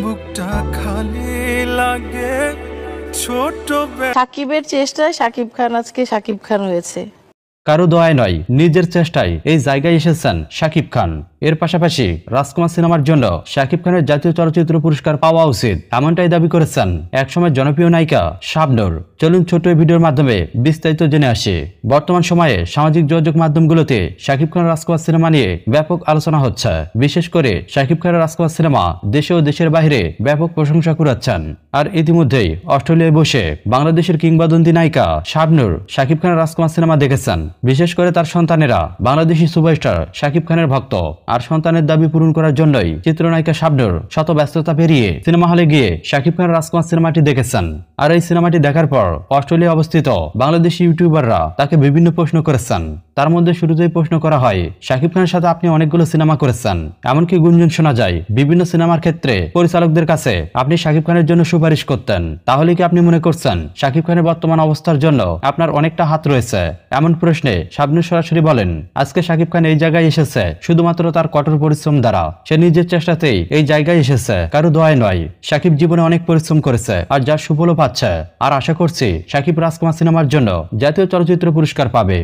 বুকটা খালি লাগে ছোট সাকিবের চেষ্টায় সাকিব খান আজকে সাকিব খান হয়েছে। কারো দোয়ায় নয়, নিজের চেষ্টায় এই জায়গায় এসেছেন শাকিব খান। এর পাশাপাশি রাজকুমার সিনেমার জন্য শাকিব খানের জাতীয় চলচ্চিত্র পুরস্কার পাওয়া উচিত, এমনটাই দাবি করেছেন একসময় জনপ্রিয় নায়িকা শাবনূর। চলুন ছোট্ট এই ভিডিওর মাধ্যমে বিস্তারিত জেনে আসি। বর্তমান সময়ে সামাজিক যোগাযোগ মাধ্যমগুলোতে শাকিব খানের রাজকুমার সিনেমা নিয়ে ব্যাপক আলোচনা হচ্ছে। বিশেষ করে শাকিব খানের রাজকুমার সিনেমা দেশে ও দেশের বাইরে ব্যাপক প্রশংসা কুড়াচ্ছেন। আর ইতিমধ্যেই অস্ট্রেলিয়ায় বসে বাংলাদেশের কিংবদন্তি নায়িকা শাবনূর শাকিব খানের রাজকুমার সিনেমা দেখেছেন। বিশেষ করে তার সন্তানেরা বাংলাদেশি সুপারস্টার শাকিব খানের ভক্ত, আর সন্তানের দাবি পূরণ করার জন্যই চিত্রনায়িকা শাবনূর শত ব্যস্ততা পেরিয়ে সিনেমা হলে গিয়ে শাকিব খানের রাজকুমার সিনেমাটি দেখেছেন। আর এই সিনেমাটি দেখার পর অস্ট্রেলিয়া অবস্থিত বাংলাদেশি ইউটিউবাররা তাকে বিভিন্ন প্রশ্ন করেছেন। তার মধ্যে শুরুতেই প্রশ্ন করা হয়, শাকিব খানের সাথে আপনি অনেকগুলো সিনেমা করেছেন, এমনকি গুঞ্জন শোনা যায় বিভিন্ন সিনেমার ক্ষেত্রে পরিচালকদের কাছে আপনি শাকিব খানের জন্য সুপারিশ করতেন। তাহলে কি আপনি মনে করছেন শাকিব খানের বর্তমান অবস্থার জন্য আপনার অনেকটা হাত রয়েছে? এমন প্রশ্নে শাবনূর সরাসরি বলেন, আজকে শাকিব খান এই জায়গায় এসেছে শুধুমাত্র তার কঠোর পরিশ্রম দ্বারা। সে নিজের চেষ্টাতেই এই জায়গায় এসেছে, কারো দোয়ায় নয়। শাকিব জীবনে অনেক পরিশ্রম করেছে আর যার সুফলও পাচ্ছে। আর আশা করছি শাকিব রাজকুমার সিনেমার জন্য জাতীয় চলচ্চিত্র পুরস্কার পাবে।